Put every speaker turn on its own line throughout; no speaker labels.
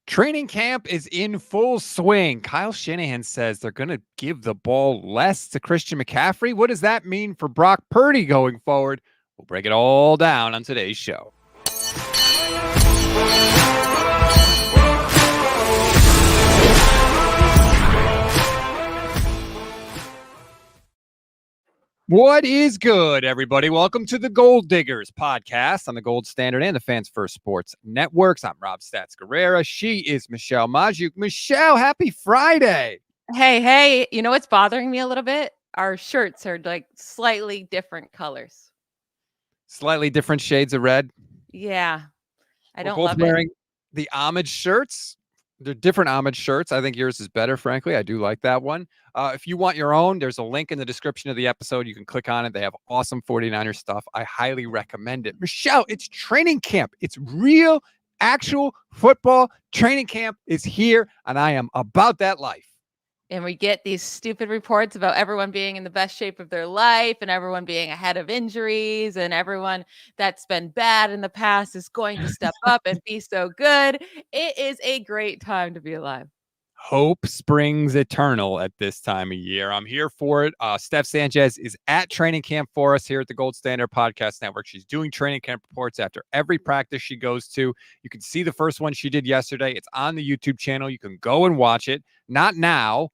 Training camp is in full swing. Kyle Shanahan says they're going to give the ball less to Christian McCaffrey. What does that mean for Brock Purdy going forward? We'll break it all down on today's show. What is good, everybody? Welcome to the Gold Diggers podcast on the Gold Standard and the Fans First Sports Networks. I'm Rob Stats Guerrera. She is Michelle Majuk. Michelle, happy Friday.
Hey, you know what's bothering me a little bit? Our shirts are like slightly different colors.
Slightly different shades of red.
Yeah, I don't
We're both
love
wearing the homage shirts. They're different homage shirts. I think yours is better, frankly. I do like that one. If you want your own, there's a link in the description of the episode. You can click on it. They have awesome 49ers stuff. I highly recommend it. Michelle, it's training camp. It's real, actual football. Training camp is here, and I am about that life.
And we get these stupid reports about everyone being in the best shape of their life and everyone being ahead of injuries and everyone that's been bad in the past is going to step up and be so good. It is a great time to be alive.
Hope springs eternal at this time of year. I'm here for it. Steph Sanchez is at training camp for us here at the Gold Standard Podcast Network. She's doing training camp reports after every practice she goes to. You can see the first one she did yesterday. It's on the YouTube channel. You can go and watch it. Not now.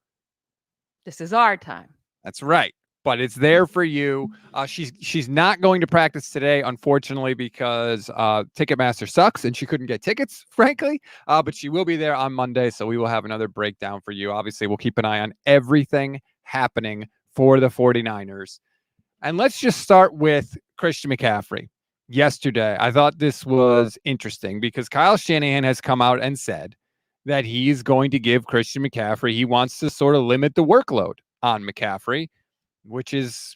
This is our time.
That's right. But it's there for you. She's not going to practice today, unfortunately, because Ticketmaster sucks and she couldn't get tickets, frankly. But she will be there on Monday, so we will have another breakdown for you. Obviously, we'll keep an eye on everything happening for the 49ers. And let's just start with Christian McCaffrey. Yesterday, I thought this was interesting because Kyle Shanahan has come out and said that he's going to give Christian McCaffrey, he wants to sort of limit the workload on McCaffrey, which is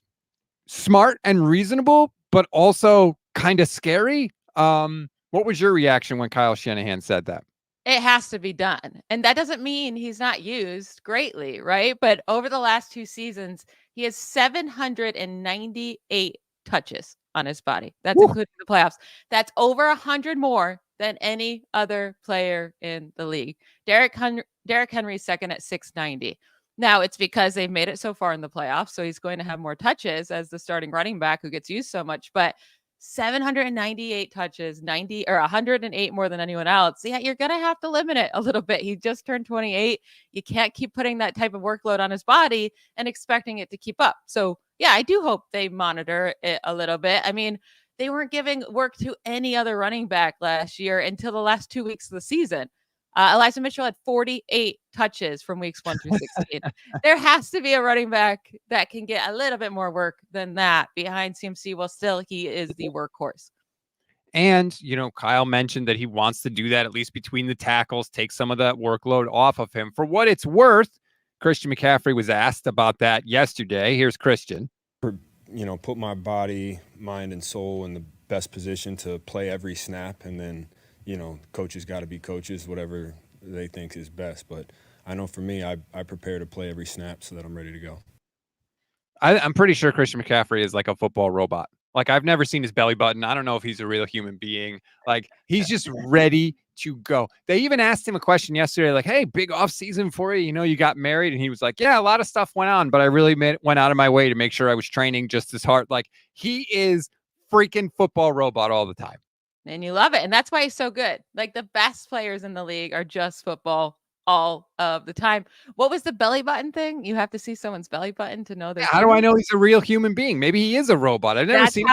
smart and reasonable, but also kind of scary. What was your reaction when Kyle Shanahan said that?
It has to be done. And that doesn't mean he's not used greatly, right? But over the last 2 seasons, he has 798 touches on his body. That's including the playoffs. That's over 100 more than any other player in the league. Derrick Henry's second at 690. Now, it's because they've made it so far in the playoffs, so he's going to have more touches as the starting running back who gets used so much. But 798 touches, 90 or 108 more than anyone else. Yeah, you're going to have to limit it a little bit. He just turned 28. You can't keep putting that type of workload on his body and expecting it to keep up. So, yeah, I do hope they monitor it a little bit. I mean, they weren't giving work to any other running back last year until the last 2 weeks of the season. Elijah Mitchell had 48 touches from weeks 1 through 16. There has to be a running back that can get a little bit more work than that behind CMC, while still he is the workhorse.
And, Kyle mentioned that he wants to do that at least between the tackles, take some of that workload off of him. For what it's worth, Christian McCaffrey was asked about that yesterday. Here's Christian.
Put my body, mind, and soul in the best position to play every snap, and then coaches got to be coaches, whatever they think is best. But I know for me, I prepare to play every snap so that I'm ready to go.
I'm pretty sure Christian McCaffrey is like a football robot. Like, I've never seen his belly button. I don't know if he's a real human being. Like, he's just ready to go. They even asked him a question yesterday, like, hey, big off season for you. You got married. And he was like, yeah, a lot of stuff went on, but I really went out of my way to make sure I was training just as hard. Like, he is freaking football robot all the time.
And you love it. And that's why he's so good. Like, the best players in the league are just football all of the time. What was the belly button thing? You have to see someone's belly button to know
how do I know he's a real human being? Maybe he is a robot. I've never seen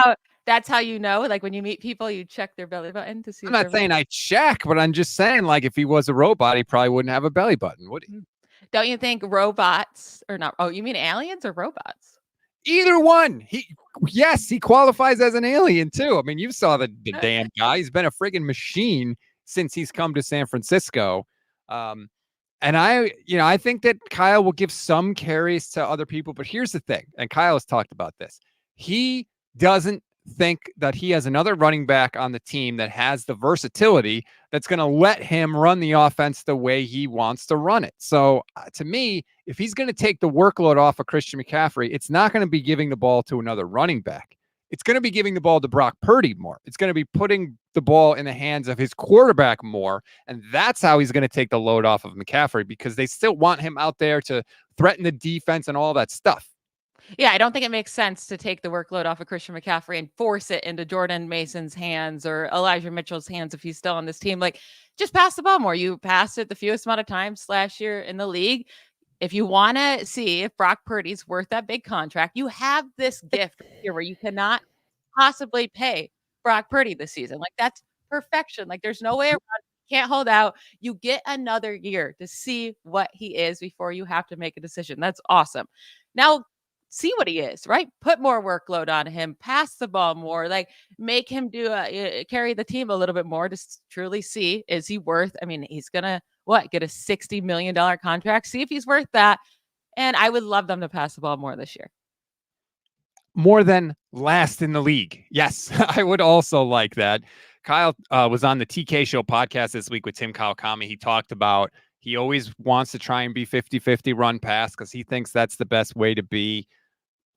that's how you know. Like, when you meet people, you check their belly button to see.
I'm not saying I check, but I'm just saying, like, if he was a robot, he probably wouldn't have a belly button, would he?
Don't you think robots or not? Oh, you mean aliens or robots?
Either one. He qualifies as an alien too. I mean, you saw the damn guy. He's been a friggin' machine since he's come to San Francisco. And I think that Kyle will give some carries to other people, but here's the thing. And Kyle has talked about this. He doesn't think that he has another running back on the team that has the versatility that's going to let him run the offense the way he wants to run it. So to me, if he's going to take the workload off of Christian McCaffrey, it's not going to be giving the ball to another running back. it's going to be giving the ball to Brock Purdy more. It's going to be putting the ball in the hands of his quarterback more. And that's how he's going to take the load off of McCaffrey, because they still want him out there to threaten the defense and all that stuff.
Yeah, I don't think it makes sense to take the workload off of Christian McCaffrey and force it into Jordan Mason's hands or Elijah Mitchell's hands if he's still on this team. Like, just pass the ball more. You passed it the fewest amount of times last year in the league. If you want to see if Brock Purdy's worth that big contract, you have this gift here where you cannot possibly pay Brock Purdy this season. Like, that's perfection. Like, there's no way around it. You can't hold out. You get another year to see what he is before you have to make a decision. That's awesome. Now, see what he is, right? Put more workload on him, pass the ball more, like make him carry the team a little bit more to truly see, is he worth, I mean, he's going to get a $60 million contract. See if he's worth that. And I would love them to pass the ball more this year.
More than last in the league. Yes, I would also like that. Kyle was on the TK Show podcast this week with Tim Kawakami. He talked about he always wants to try and be 50-50 run pass because he thinks that's the best way to be.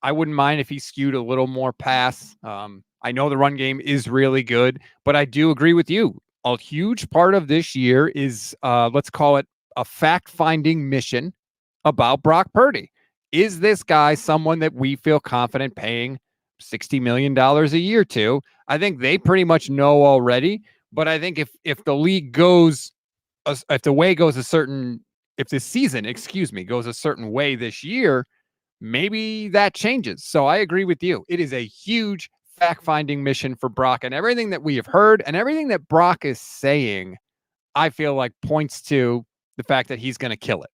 I wouldn't mind if he skewed a little more pass. I know the run game is really good, but I do agree with you. A huge part of this year is, let's call it a fact-finding mission about Brock Purdy. Is this guy someone that we feel confident paying $60 million a year to? I think they pretty much know already, but I think if the league goes, if the season, goes a certain way this year, maybe that changes. So I agree with you. It is a huge fact-finding mission for Brock, and everything that we have heard and everything that Brock is saying, I feel like points to the fact that he's going to kill it.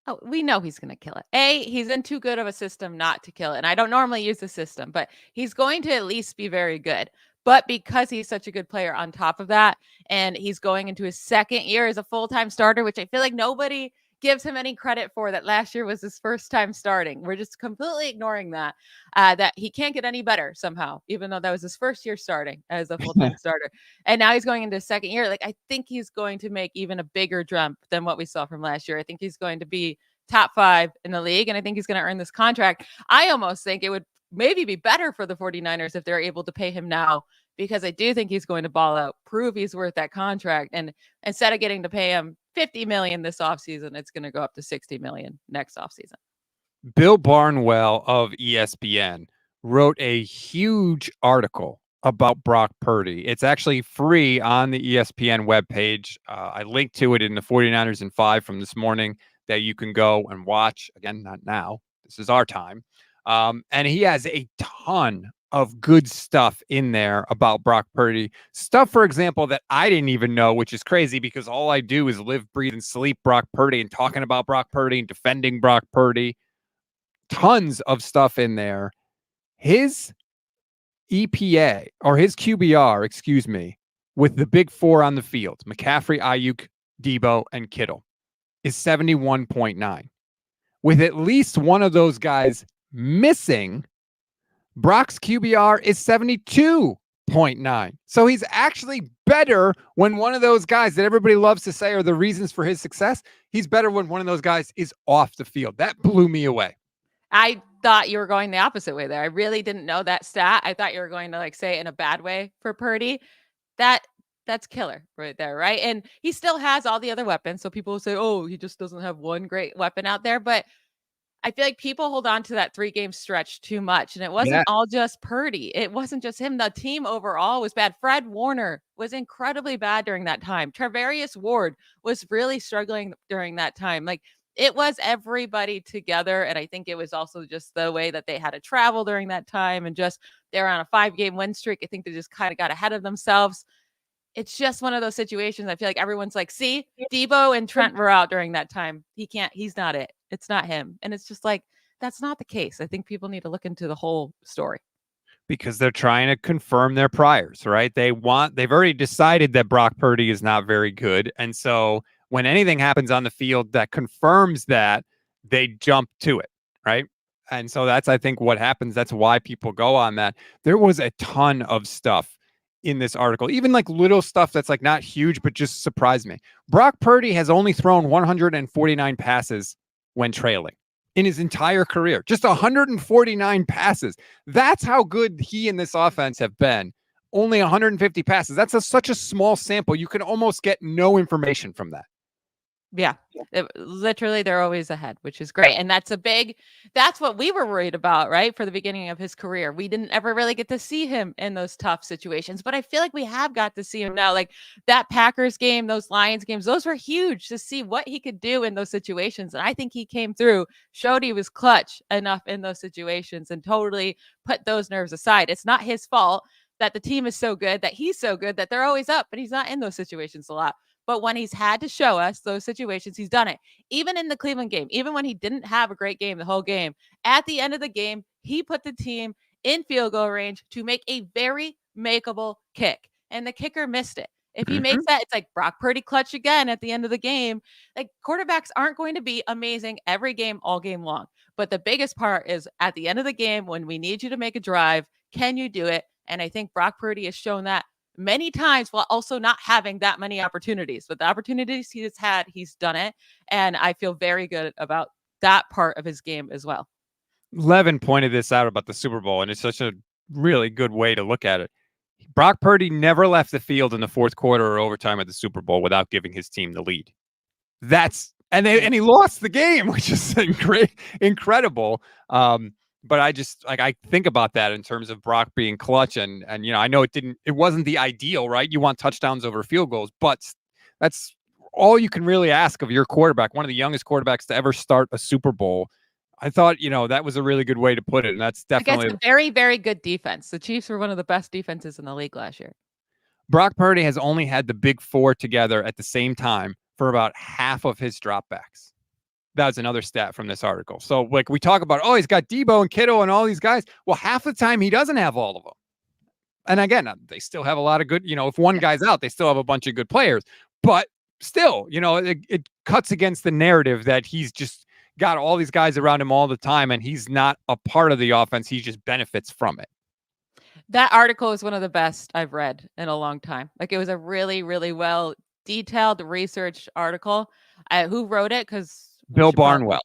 Oh, we know he's going to kill it. He's in too good of a system not to kill it. And I don't normally use the system, but he's going to at least be very good. But because he's such a good player on top of that, and he's going into his second year as a full-time starter, which I feel like nobody gives him any credit for, that last year was his first time starting. We're just completely ignoring that he can't get any better somehow, even though that was his first year starting as a full-time starter. And now he's going into his second year. Like, I think he's going to make even a bigger jump than what we saw from last year. I think he's going to be top 5 in the league, and I think he's going to earn this contract. I almost think it would maybe be better for the 49ers if they're able to pay him now, because I do think he's going to ball out, prove he's worth that contract. And instead of getting to pay him $50 million this offseason, it's going to go up to $60 million next offseason.
Bill Barnwell of ESPN wrote a huge article about Brock Purdy. It's actually free on the ESPN webpage. I linked to it in the 49ers in 5 from this morning that you can go and watch. Again, not now. This is our time. And he has a ton of good stuff in there about Brock Purdy. Stuff, for example, that I didn't even know, which is crazy because all I do is live, breathe, and sleep Brock Purdy and talking about Brock Purdy and defending Brock Purdy. Tons of stuff in there. His EPA, or his QBR, with the big 4 on the field, McCaffrey, Ayuk, Debo, and Kittle, is 71.9. With at least one of those guys missing, Brock's QBR is 72.9. So he's actually better when one of those guys that everybody loves to say are the reasons for his success, he's better when one of those guys is off the field. That blew me away.
I thought you were going the opposite way there. I really didn't know that stat. I thought you were going to say it in a bad way for Purdy. That's killer right there, right? And he still has all the other weapons. So people will say, oh, he just doesn't have one great weapon out there. But I feel like people hold on to that 3-game stretch too much. And it wasn't all just Purdy. It wasn't just him. The team overall was bad. Fred Warner was incredibly bad during that time. Tarvarius Ward was really struggling during that time. Like, it was everybody together. And I think it was also just the way that they had to travel during that time. And just they're on a 5-game win streak. I think they just kind of got ahead of themselves. It's just one of those situations. I feel like everyone's like, see, Debo and Trent were out during that time. He's not it. It's not him. And it's just like, that's not the case. I think people need to look into the whole story.
Because they're trying to confirm their priors, right? They've already decided that Brock Purdy is not very good. And so when anything happens on the field that confirms that, they jump to it, right? And so that's, I think, what happens. That's why people go on that. There was a ton of stuff in this article, even like little stuff that's like not huge, but just surprised me. Brock Purdy has only thrown 149 passes when trailing in his entire career. Just 149 passes. That's how good he and this offense have been. Only 150 passes. That's such a small sample. You can almost get no information from that.
Yeah, literally they're always ahead, which is great. And that's what we were worried about, right? For the beginning of his career. We didn't ever really get to see him in those tough situations, but I feel like we have got to see him now. Like that Packers game, those Lions games, those were huge to see what he could do in those situations. And I think he came through, showed he was clutch enough in those situations and totally put those nerves aside. It's not his fault that the team is so good, that he's so good, that they're always up, but he's not in those situations a lot. But when he's had to show us those situations, he's done it. Even in the Cleveland game, even when he didn't have a great game the whole game, at the end of the game, he put the team in field goal range to make a very makeable kick. And the kicker missed it. If he makes that, it's like Brock Purdy clutch again at the end of the game. Like quarterbacks aren't going to be amazing every game, all game long. But the biggest part is at the end of the game, when we need you to make a drive, can you do it? And I think Brock Purdy has shown that many times while also not having that many opportunities. But the opportunities he has had, he's done it. And I feel very good about that part of his game as well.
Levin pointed this out about the Super Bowl, and it's such a really good way to look at it. Brock Purdy never left the field in the fourth quarter or overtime at the Super Bowl without giving his team the lead. And he lost the game, which is incredible. But I think about that in terms of Brock being clutch and I know it wasn't the ideal, right? You want touchdowns over field goals, but that's all you can really ask of your quarterback, one of the youngest quarterbacks to ever start a Super Bowl. I thought, that was a really good way to put it. And that's definitely
against a very, very good defense. The Chiefs were one of the best defenses in the league last year.
Brock Purdy has only had the big four together at the same time for about half of his dropbacks. That's another stat from this article. So like we talk about, he's got Debo and Kittle and all these guys. Well, half the time he doesn't have all of them. And again, they still have a lot of good, if one guy's out, they still have a bunch of good players, but still, it cuts against the narrative that he's just got all these guys around him all the time and he's not a part of the offense. He just benefits from it.
That article is one of the best I've read in a long time. Like it was a really, really well detailed researched article. Who wrote it? Because
Bill Barnwell.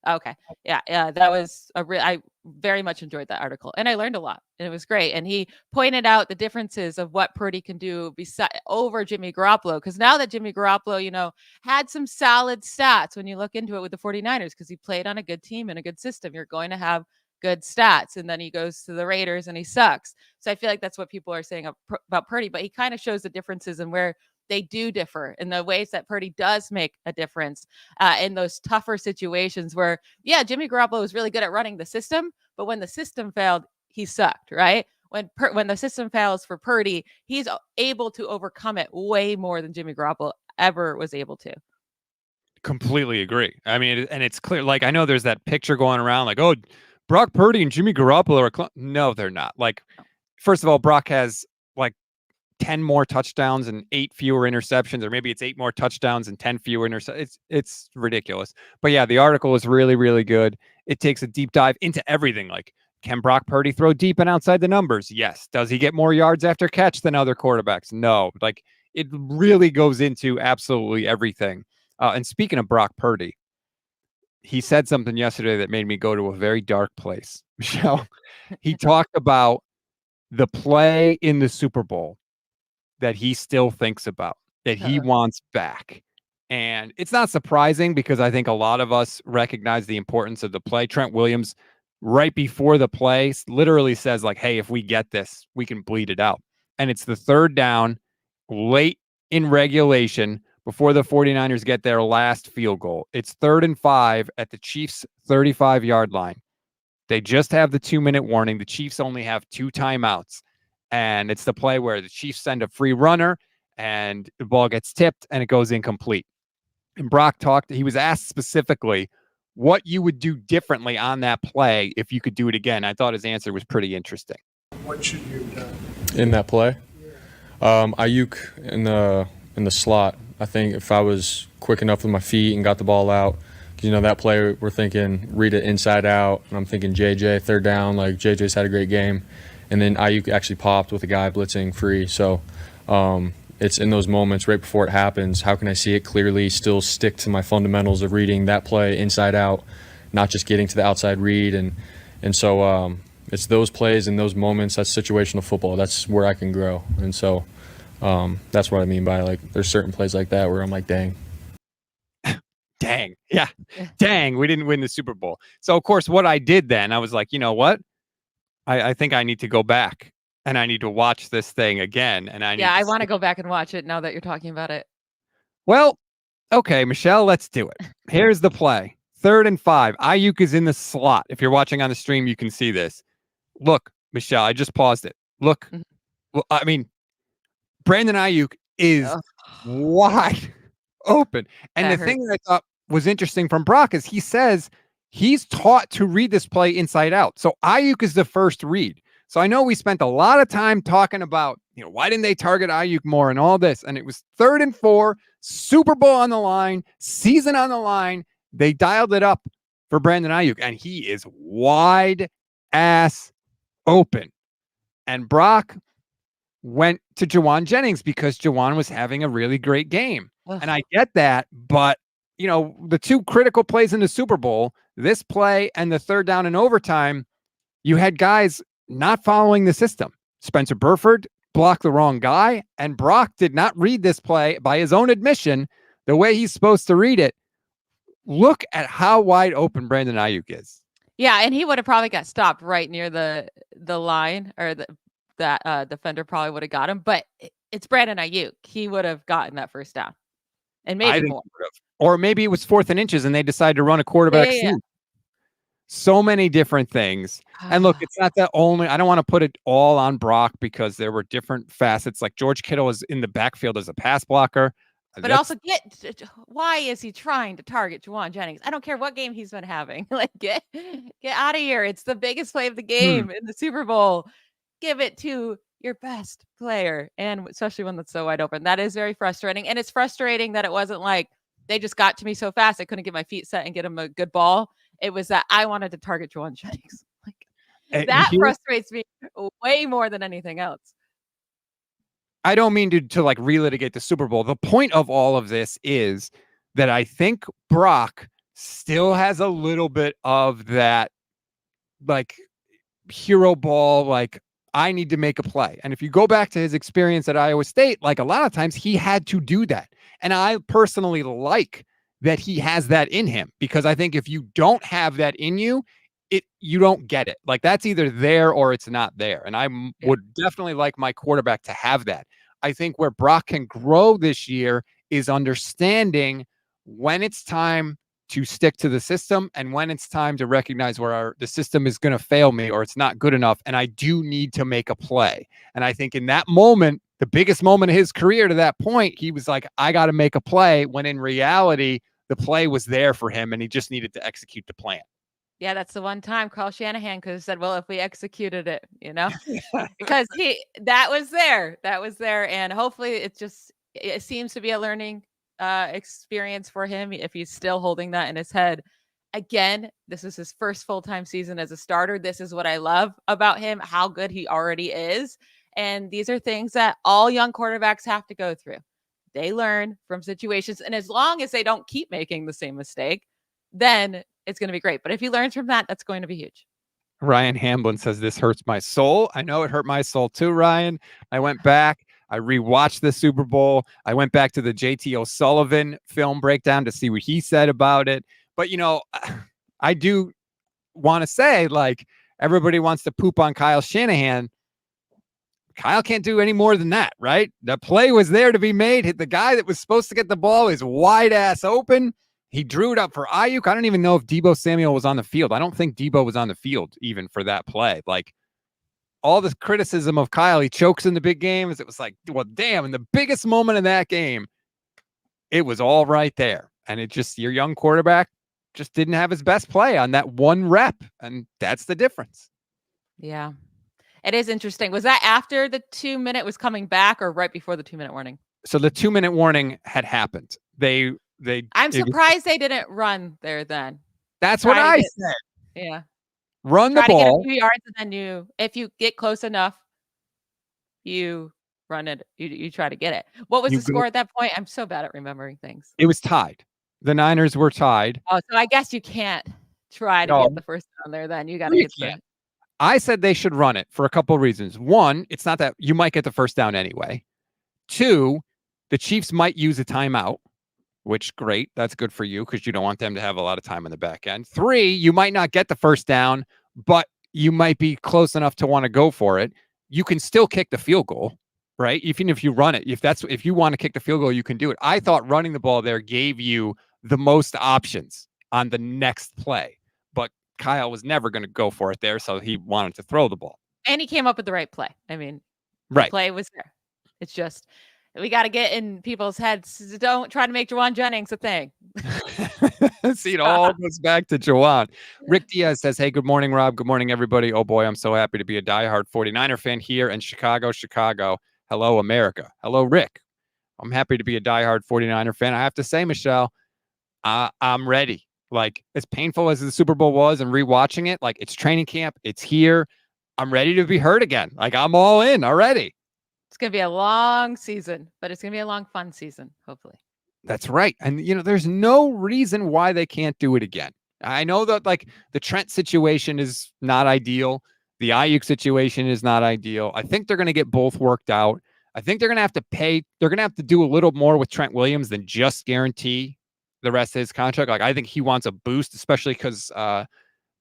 Okay. Yeah. That was I very much enjoyed that article and I learned a lot and it was great. And he pointed out the differences of what Purdy can do over Jimmy Garoppolo. Because now that Jimmy Garoppolo, had some solid stats when you look into it with the 49ers, because he played on a good team and a good system, you're going to have good stats. And then he goes to the Raiders and he sucks. So I feel like that's what people are saying about Purdy, but he kind of shows the differences in where they do differ in the ways that Purdy does make a difference in those tougher situations where, Jimmy Garoppolo was really good at running the system, but when the system failed, he sucked, right? When the system fails for Purdy, he's able to overcome it way more than Jimmy Garoppolo ever was able to.
Completely agree. I mean, and it's clear, like, I know there's that picture going around like, Brock Purdy and Jimmy Garoppolo are no, they're not. Like, first of all, Brock has like 10 more touchdowns and 8 fewer interceptions, or maybe it's 8 more touchdowns and 10 fewer interceptions. It's ridiculous. But yeah, the article is really, really good. It takes a deep dive into everything. Like, can Brock Purdy throw deep and outside the numbers? Yes. Does he get more yards after catch than other quarterbacks? No. Like, it really goes into absolutely everything. And speaking of Brock Purdy, he said something yesterday that made me go to a very dark place. Michelle, he talked about the play in the Super Bowl that he still thinks about, that he wants back. And it's not surprising because I think a lot of us recognize the importance of the play. Trent Williams, right before the play, literally says like, hey, if we get this, we can bleed it out. And it's the third down late in regulation before the 49ers get their last field goal. It's 3rd and 5 at the Chiefs' 35-yard line. They just have the 2-minute warning. The Chiefs only have 2 timeouts. And it's the play where the Chiefs send a free runner and the ball gets tipped and it goes incomplete. And Brock he was asked specifically what you would do differently on that play if you could do it again. I thought his answer was pretty interesting.
What should you have done
in that play? Ayuk in the slot. I think if I was quick enough with my feet and got the ball out, that play we're thinking read it inside out, and I'm thinking JJ 3rd down, like JJ's had a great game. And then Ayuk actually popped with a guy blitzing free. So it's in those moments right before it happens, how can I see it clearly, still stick to my fundamentals of reading that play inside out,
not just getting to the outside read. And so it's those plays and those moments, that's situational football. That's where I can grow. And so that's what I mean by, like, there's certain plays like that where I'm like, dang.
Dang. Yeah. Dang. We didn't win the Super Bowl. So, of course, what I did then, I was like, you know what? I think I need to go back and I need to watch this thing again. And
I want to go back and watch it now that you're talking about it.
Well, okay, Michelle, let's do it. Here's the play. 3rd and 5. Ayuk is in the slot. If you're watching on the stream, you can see this. Look, Michelle, I just paused it. Look.
Mhm.
Well, I mean, Brandon Ayuk is wide open. And
That
the thing that I thought was interesting from Brock is he says he's taught to read this play inside out. So Ayuk is the first read. So I know we spent a lot of time talking about, why didn't they target Ayuk more and all this? And it was 3rd and 4, Super Bowl on the line, season on the line. They dialed it up for Brandon Ayuk, and he is wide ass open. And Brock went to Juwan Jennings because Juwan was having a really great game. And I get that, but the 2 critical plays in the Super Bowl, this play and the 3rd down in overtime, you had guys not following the system. Spencer Burford blocked the wrong guy, and Brock did not read this play by his own admission the way he's supposed to read it. Look at how wide open Brandon Ayuk is.
Yeah, and he would have probably got stopped right near the line, or that defender probably would have got him. But it's Brandon Ayuk. He would have gotten that first down, and maybe more.
Or maybe it was 4th and inches, and they decided to run a quarterback sneak. So many different things. And look, it's not the only. I don't want to put it all on Brock because there were different facets. Like George Kittle is in the backfield as a pass blocker.
But also, why is he trying to target Juwan Jennings? I don't care what game he's been having. Like, get out of here. It's the biggest play of the game in the Super Bowl. Give it to your best player, and especially one that's so wide open. That is very frustrating. And it's frustrating that it wasn't like they just got to me so fast I couldn't get my feet set and get him a good ball. It was that I wanted to target Juwan Jennings. Like, that frustrates me way more than anything else.
I don't mean to like relitigate the Super Bowl. The point of all of this is that I think Brock still has a little bit of that, like, hero ball, like, I need to make a play. And if you go back to his experience at Iowa State, like, a lot of times he had to do that. And I personally like that he has that in him, because I think if you don't have that in you, you don't get it. Like, that's either there or it's not there. And I would definitely like my quarterback to have that. I think where Brock can grow this year is understanding when it's time to stick to the system and when it's time to recognize where the system is going to fail me or it's not good enough. And I do need to make a play. And I think in that moment, the biggest moment of his career to that point, he was like, I got to make a play, when in reality, the play was there for him and he just needed to execute the plan.
Yeah, that's the one time Carl Shanahan could have said, well, if we executed it, because that was there. And hopefully it seems to be a learning experience for him if he's still holding that in his head. Again, this is his first full-time season as a starter. This is what I love about him, how good he already is. And these are things that all young quarterbacks have to go through. They learn from situations. And as long as they don't keep making the same mistake, then it's going to be great. But if he learns from that, that's going to be huge.
Ryan Hamblin says, this hurts my soul. I know it hurt my soul too, Ryan. I went back. I rewatched the Super Bowl. I went back to the JT O'Sullivan film breakdown to see what he said about it. But, I do want to say, like, everybody wants to poop on Kyle Shanahan. Kyle can't do any more than that, right? The play was there to be made. The guy that was supposed to get the ball is wide ass open. He drew it up for Ayuk. I don't even know if Deebo Samuel was on the field. I don't think Deebo was on the field even for that play. Like, all this criticism of Kyle, he chokes in the big games. It was like, well, damn, in the biggest moment of that game, it was all right there. And it just, your young quarterback just didn't have his best play on that one rep. And that's the difference.
Yeah. It is interesting. Was that after the 2-minute was coming back or right before the 2-minute warning?
So the 2-minute warning had happened. I'm
surprised they didn't run there then.
That's what I said.
Yeah.
Run the ball.
Try to get a few yards, and then if you get close enough, you run it. You try to get it. What was the score at that point? I'm so bad at remembering things.
It was tied. The Niners were tied.
Oh, so I guess you can't try to
No,
get the first down there, then you got to
you
get the.
can't. I said they should run it for a couple of reasons. One, it's not that you might get the first down anyway. Two, the Chiefs might use a timeout, which great. That's good for you because you don't want them to have a lot of time in the back end. Three, you might not get the first down, but you might be close enough to want to go for it. You can still kick the field goal, right? Even if you run it, if you want to kick the field goal, you can do it. I thought running the ball there gave you the most options on the next play, but Kyle was never going to go for it there, so he wanted to throw the ball.
And he came up with the right play. I mean, the
Right.
play was there. It's just we got to get in people's heads. Don't try to make Jawan Jennings a thing.
See, it all goes back to Jawan. Rick Diaz says, hey, good morning, Rob. Good morning, everybody. Oh, boy, I'm so happy to be a diehard 49er fan here in Chicago. Hello, America. Hello, Rick. I'm happy to be a diehard 49er fan. I have to say, Michelle, I'm ready. Like, as painful as the Super Bowl was and rewatching it, like, it's training camp. It's here. I'm ready to be hurt again. Like, I'm all in already.
It's going to be a long season, but it's going to be a long, fun season, hopefully.
That's right. And, there's no reason why they can't do it again. I know that, like, the Trent situation is not ideal. The Ayuk situation is not ideal. I think they're going to get both worked out. I think they're going to have to pay. They're going to have to do a little more with Trent Williams than just guarantee the rest of his contract. Like, I think he wants a boost, especially because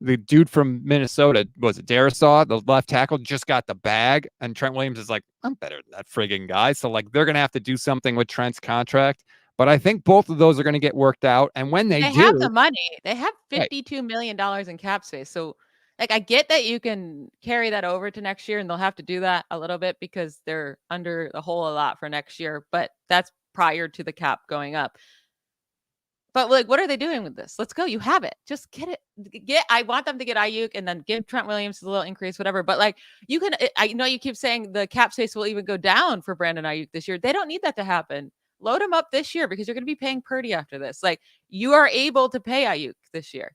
the dude from Minnesota, was it Darisaw, the left tackle, just got the bag. And Trent Williams is like, I'm better than that frigging guy. So, like, they're going to have to do something with Trent's contract. But I think both of those are going to get worked out. And when they do,
have the money. They have $52 million in cap space. So, like, I get that you can carry that over to next year, and they'll have to do that a little bit because they're under the hole a lot for next year. But that's prior to the cap going up. But, like, what are they doing with this? Let's go. You have it. Just get it. I want them to get Ayuk and then give Trent Williams a little increase, whatever. But, like, you can. I know you keep saying the cap space will even go down for Brandon Ayuk this year. They don't need that to happen. Load him up this year because you're going to be paying Purdy after this. Like, you are able to pay Ayuk this year.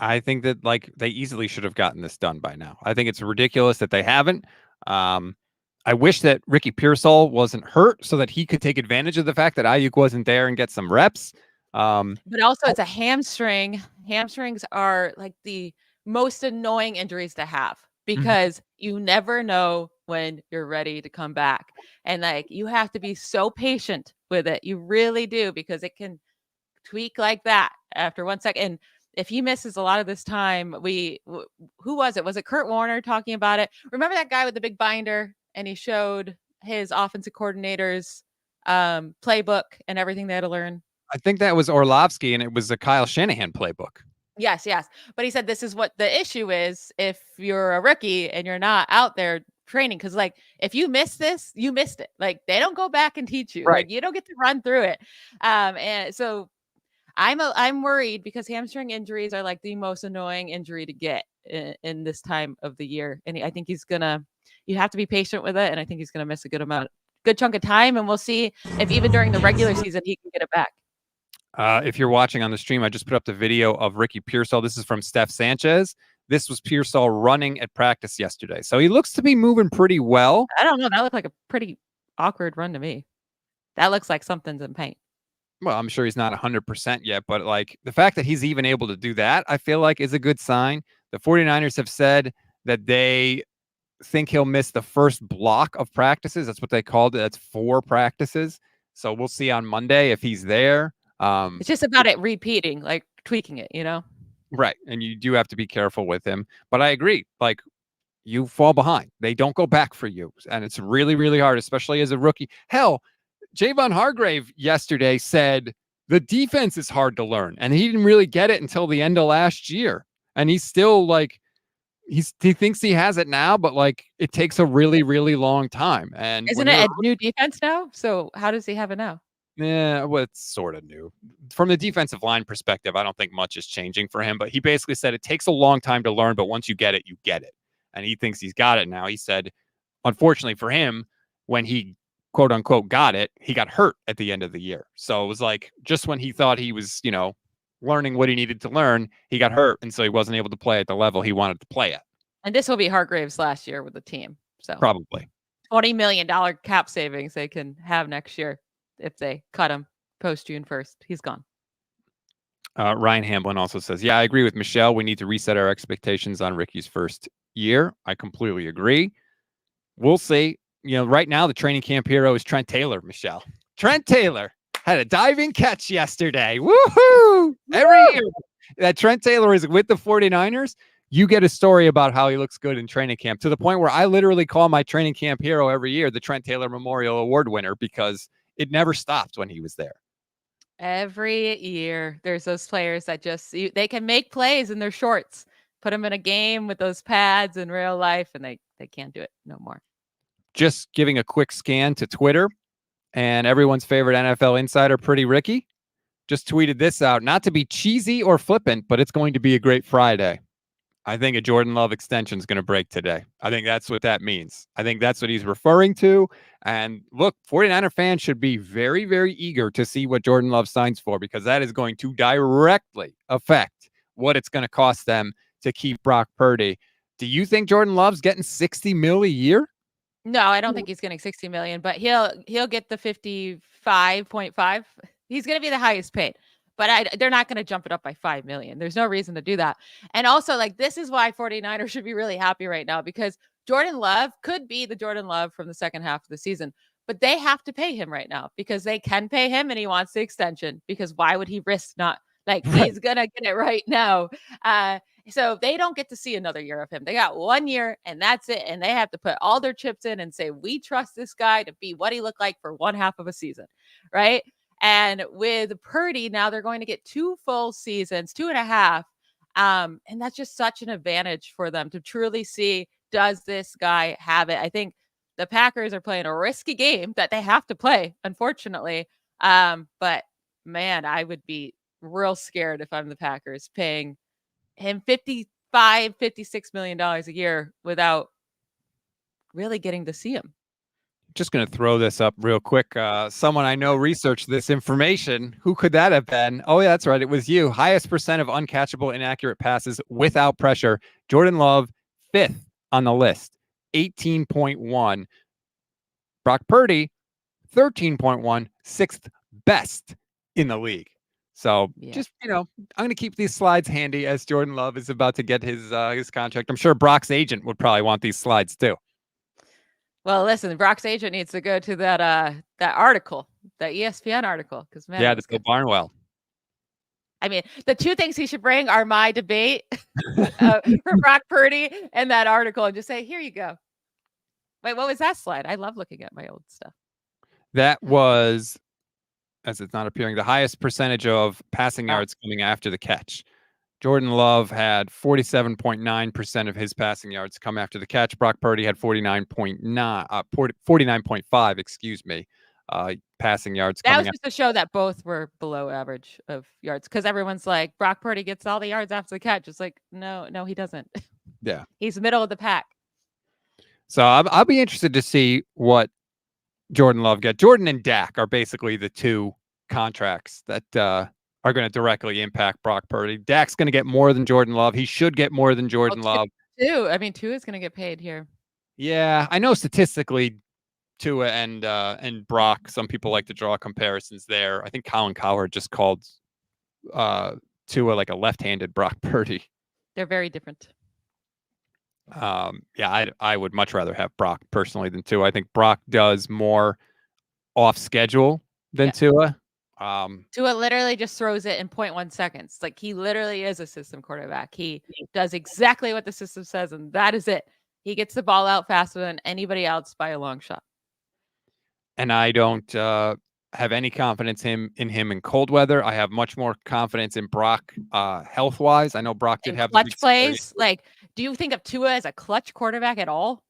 I think that, like, they easily should have gotten this done by now. I think it's ridiculous that they haven't. I wish that Ricky Pearsall wasn't hurt so that he could take advantage of the fact that Ayuk wasn't there and get some reps.
But also it's a hamstring. Hamstrings are like the most annoying injuries to have because you never know when you're ready to come back. And, like, you have to be so patient with it. You really do, because it can tweak like that after 1 second. And if he misses a lot of this time, who was it? Was it Kurt Warner talking about it? Remember that guy with the big binder? And he showed his offensive coordinators playbook and everything they had to learn.
I think that was Orlovsky, and it was the Kyle Shanahan playbook.
Yes. But he said this is what the issue is if you're a rookie and you're not out there training. Because, like, if you miss this, you missed it. Like, they don't go back and teach you.
Right.
Like, you don't get to run through it. And so I'm worried because hamstring injuries are, like, the most annoying injury to get in this time of the year. And I think you have to be patient with it. And I think he's going to miss a good chunk of time. And we'll see if even during the regular season, he can get it back.
If you're watching on the stream, I just put up the video of Ricky Pearsall. This is from Steph Sanchez. This was Pearsall running at practice yesterday. So he looks to be moving pretty well.
I don't know. That looked like a pretty awkward run to me. That looks like something's in paint.
Well, I'm sure he's not 100% yet, but, like, the fact that he's even able to do that, I feel like is a good sign. The 49ers have said that they think he'll miss the first block of practices. That's what they called it. That's 4 practices. So we'll see on Monday if he's there.
It's just about it repeating, like tweaking it,
Right. And you do have to be careful with him. But I agree. Like, you fall behind. They don't go back for you. And it's really, really hard, especially as a rookie. Hell, Javon Hargrave yesterday said the defense is hard to learn. And he didn't really get it until the end of last year. And he's still, like, he thinks he has it now, but, like, it takes a really, really long time. And
isn't it a new defense now? So how does he have it now?
Yeah, well, it's sort of new. From the defensive line perspective, I don't think much is changing for him, but he basically said it takes a long time to learn, but once you get it, you get it. And he thinks he's got it now. He said, unfortunately for him, when he quote unquote got it, he got hurt at the end of the year. So it was like, just when he thought he was, learning what he needed to learn, he got hurt. And so he wasn't able to play at the level he wanted to play at.
And this will be Hargrave's last year with the team. So
Probably.
$20 million cap savings they can have next year if they cut him post June 1st. He's gone.
Ryan Hamblin also says, yeah, I agree with Michelle. We need to reset our expectations on Ricky's first year. I completely agree. We'll see. Right now, the training camp hero is Trent Taylor, Michelle. Trent Taylor had a diving catch yesterday. Woohoo! Every year that Trent Taylor is with the 49ers, you get a story about how he looks good in training camp, to the point where I literally call my training camp hero every year the Trent Taylor Memorial Award winner, because it never stopped when he was there.
Every year, there's those players that they can make plays in their shorts, put them in a game with those pads in real life, and they can't do it no more.
Just giving a quick scan to Twitter, and everyone's favorite NFL insider, Pretty Ricky, just tweeted this out. Not to be cheesy or flippant, but it's going to be a great Friday. I think a Jordan Love extension is going to break today. I think that's what that means. I think that's what he's referring to. And look, 49er fans should be very, very eager to see what Jordan Love signs for, because that is going to directly affect what it's going to cost them to keep Brock Purdy. Do you think Jordan Love's getting $60 million a year?
No, I don't think he's getting $60 million, but he'll get the 55.5. He's going to be the highest paid. But they're not going to jump it up by $5 million. There's no reason to do that. And also, this is why 49ers should be really happy right now, because Jordan Love could be the Jordan Love from the second half of the season, but they have to pay him right now because they can pay him and he wants the extension, because why would he risk not? He's going to get it right now. So they don't get to see another year of him. They got 1 year and that's it. And they have to put all their chips in and say, we trust this guy to be what he looked like for one half of a season. Right. And with Purdy, now they're going to get 2 full seasons, 2.5. And that's just such an advantage for them to truly see, does this guy have it? I think the Packers are playing a risky game that they have to play, unfortunately. But man, I would be real scared if I'm the Packers paying him $56 million a year without really getting to see him.
Just going to throw this up real quick. Someone I know researched this information. Who could that have been? Oh, yeah, that's right. It was you. Highest percent of uncatchable, inaccurate passes without pressure. Jordan Love, 5th on the list, 18.1. Brock Purdy, 13.1, 6th best in the league. So just, I'm going to keep these slides handy as Jordan Love is about to get his contract. I'm sure Brock's agent would probably want these slides too.
Well, listen, Brock's agent needs to go to that article, that ESPN article, because man,
to Bill Barnwell.
I mean, the 2 things he should bring are my debate for Brock Purdy and that article, and just say, here you go. Wait, what was that slide? I love looking at my old stuff.
That was, as it's not appearing, the highest percentage of passing yards coming after the catch. Jordan Love had 47.9% of his passing yards come after the catch. Brock Purdy had 49.5, passing yards.
That was just to show that both were below average of yards, because everyone's like, Brock Purdy gets all the yards after the catch. It's like, no, he doesn't.
Yeah.
He's middle of the pack.
So I'll be interested to see what Jordan Love gets. Jordan and Dak are basically the 2 contracts that are going to directly impact Brock Purdy. Dak's going to get more than Jordan Love. He should get more than Jordan Love.
2. I mean, 2 is going to get paid here.
Yeah, I know statistically, Tua and Brock, some people like to draw comparisons there. I think Colin Cowherd just called Tua like a left-handed Brock Purdy.
They're very different.
I would much rather have Brock personally than Tua. I think Brock does more off schedule than Tua.
Tua literally just throws it in 0.1 seconds. Like, he literally is a system quarterback. He does exactly what the system says, and that is it. He gets the ball out faster than anybody else by a long shot.
And I don't have any confidence in him in cold weather. I have much more confidence in Brock health-wise. I know Brock did have
clutch plays. Like, do you think of Tua as a clutch quarterback at all?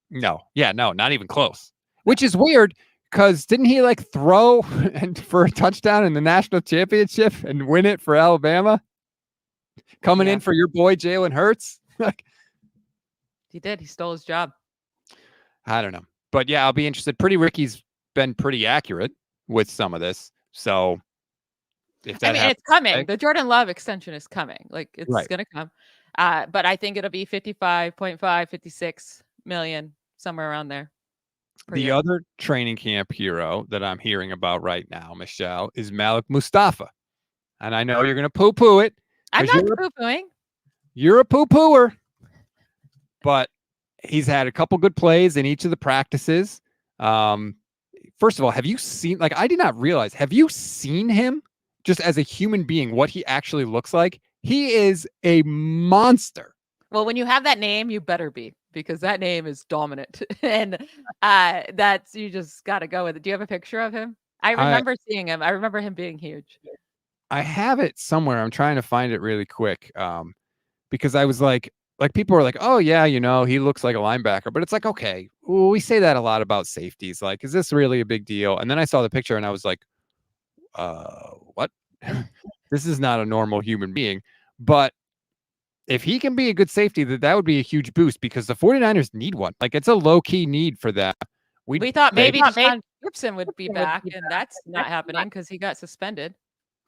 No. Yeah, no, not even close. Which is weird, because didn't he throw for a touchdown in the national championship and win it for Alabama? Coming in for your boy Jalen Hurts?
He did. He stole his job.
I don't know. But yeah, I'll be interested. Pretty Ricky's been pretty accurate with some of this. So if that
it's coming. The Jordan Love extension is coming. It's going to come. But I think it'll be 55.5, 56 million, somewhere around there.
The other training camp hero that I'm hearing about right now, Michelle, is Malik Mustafa. and I know you're going to poo-poo it.
I'm
'cause
not poo-pooing.
You're a poo-pooer. But he's had a couple good plays in each of the practices. First of all, have you seen, like, I did not realize, have you seen him just as a human being, what he actually looks like? He is a monster.
Well, when you have that name, you better be, because that name is dominant. And that's, you just got to go with it. Do you have a picture of him? I remember seeing him. I remember him being huge.
I have it somewhere. I'm trying to find it really quick. Because I was like people were like, oh yeah, he looks like a linebacker, but it's like, okay, well, we say that a lot about safeties. Like, is this really a big deal? And then I saw the picture and I was like, what? This is not a normal human being. But if he can be a good safety, that would be a huge boost, because the 49ers need one. Like, it's a low-key need for that.
We thought maybe Deshaun Gibson would be back, and that's not happening because he got suspended.